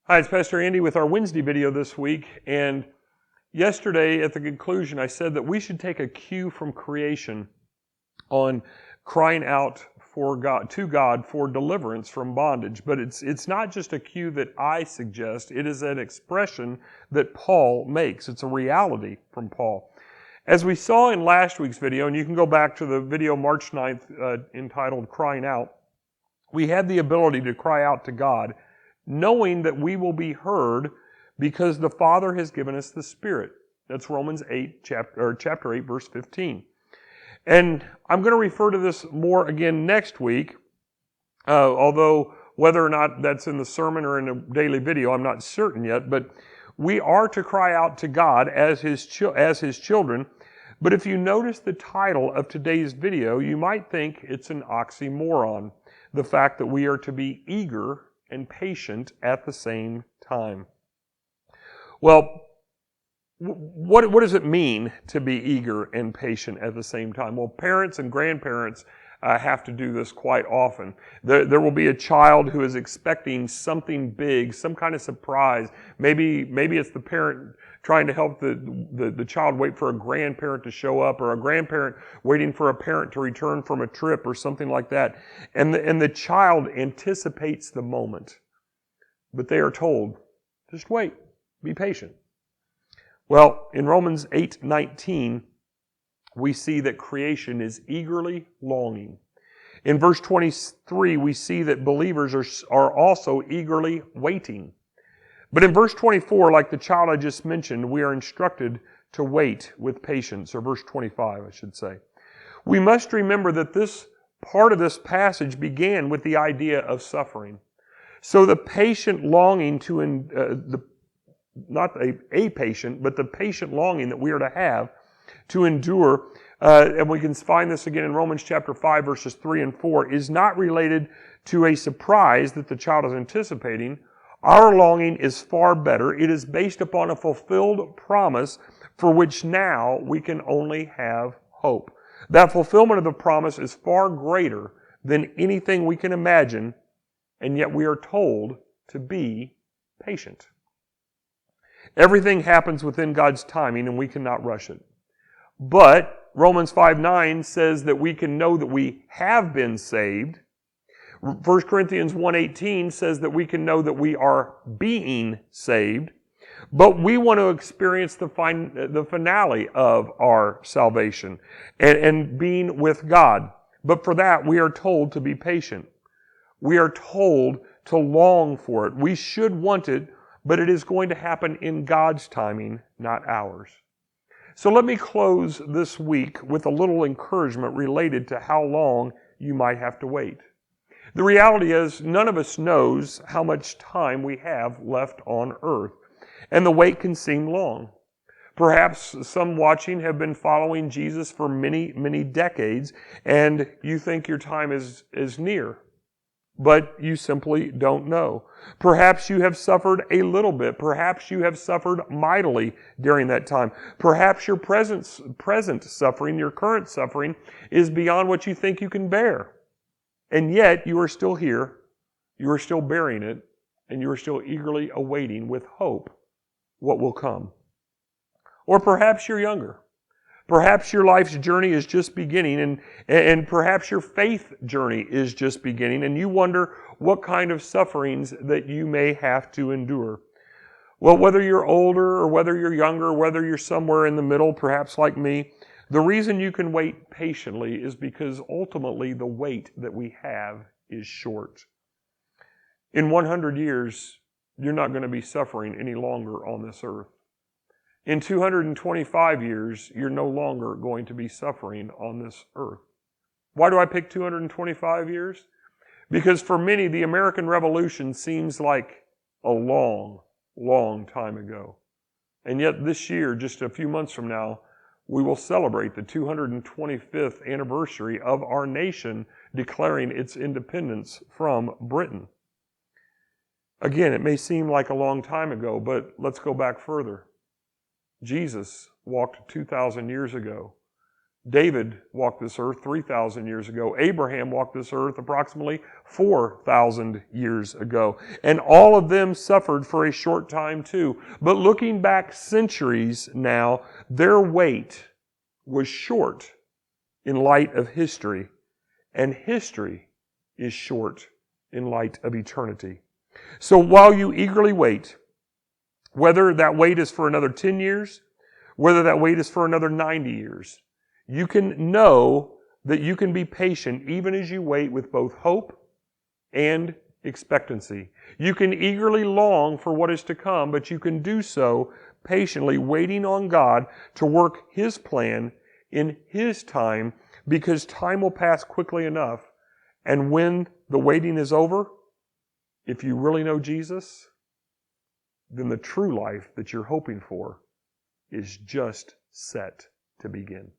Hi, it's Pastor Andy with our Wednesday video this week. And yesterday at the conclusion, I said that we should take a cue from creation on crying out to God for deliverance from bondage. But it's not just a cue that I suggest. It is an expression that Paul makes. It's a reality from Paul. As we saw in last week's video, and you can go back to the video March 9th entitled Crying Out, we had the ability to cry out to God, knowing that we will be heard because the Father has given us the Spirit. That's Romans 8, chapter 8, verse 15. And I'm going to refer to this more again next week, although whether or not that's in the sermon or in a daily video, I'm not certain yet. But we are to cry out to God as His children. But if you notice the title of today's video, you might think it's an oxymoron. The fact that we are to be eager and patient at the same time. Well, what does it mean to be eager and patient at the same time? Well, parents and grandparents have to do this quite often. There will be a child who is expecting something big, some kind of surprise. Maybe it's the parent trying to help the child wait for a grandparent to show up, or a grandparent waiting for a parent to return from a trip or something like that. And the child anticipates the moment. But they are told, just wait, be patient. Well, in Romans 8:19, we see that creation is eagerly longing. In verse 23, we see that believers are also eagerly waiting. But in verse 24, like the child I just mentioned, we are instructed to wait with patience, or verse 25, I should say. We must remember that this part of this passage began with the idea of suffering. So the patient longing not a patient, but the patient longing that we are to have to endure, and we can find this again in Romans chapter 5, verses 3 and 4, is not related to a surprise that the child is anticipating. Our longing is far better. It is based upon a fulfilled promise for which now we can only have hope. That fulfillment of the promise is far greater than anything we can imagine, and yet we are told to be patient. Everything happens within God's timing, and we cannot rush it. But Romans 5:9 says that we can know that we have been saved. 1 Corinthians 1:18 says that we can know that we are being saved, but we want to experience the finale of our salvation and being with God. But for that, we are told to be patient. We are told to long for it. We should want it, but it is going to happen in God's timing, not ours. So let me close this week with a little encouragement related to how long you might have to wait. The reality is, none of us knows how much time we have left on earth, and the wait can seem long. Perhaps some watching have been following Jesus for many, many decades, and you think your time is near, but you simply don't know. Perhaps you have suffered a little bit. Perhaps you have suffered mightily during that time. Perhaps your present suffering, your current suffering, is beyond what you think you can bear. And yet, you are still here, you are still bearing it, and you are still eagerly awaiting with hope what will come. Or perhaps you're younger. Perhaps your life's journey is just beginning, and perhaps your faith journey is just beginning, and you wonder what kind of sufferings that you may have to endure. Well, whether you're older or whether you're younger, whether you're somewhere in the middle, perhaps like me, the reason you can wait patiently is because ultimately the wait that we have is short. In 100 years, you're not going to be suffering any longer on this earth. In 225 years, you're no longer going to be suffering on this earth. Why do I pick 225 years? Because for many, the American Revolution seems like a long, long time ago. And yet this year, just a few months from now, we will celebrate the 225th anniversary of our nation declaring its independence from Britain. Again, it may seem like a long time ago, but let's go back further. Jesus walked 2,000 years ago. David walked this earth 3,000 years ago. Abraham walked this earth approximately 4,000 years ago. And all of them suffered for a short time too. But looking back centuries now, their wait was short in light of history. And history is short in light of eternity. So while you eagerly wait, whether that wait is for another 10 years, whether that wait is for another 90 years, you can know that you can be patient even as you wait with both hope and expectancy. You can eagerly long for what is to come, but you can do so patiently, waiting on God to work His plan in His time, because time will pass quickly enough. And when the waiting is over, if you really know Jesus, then the true life that you're hoping for is just set to begin.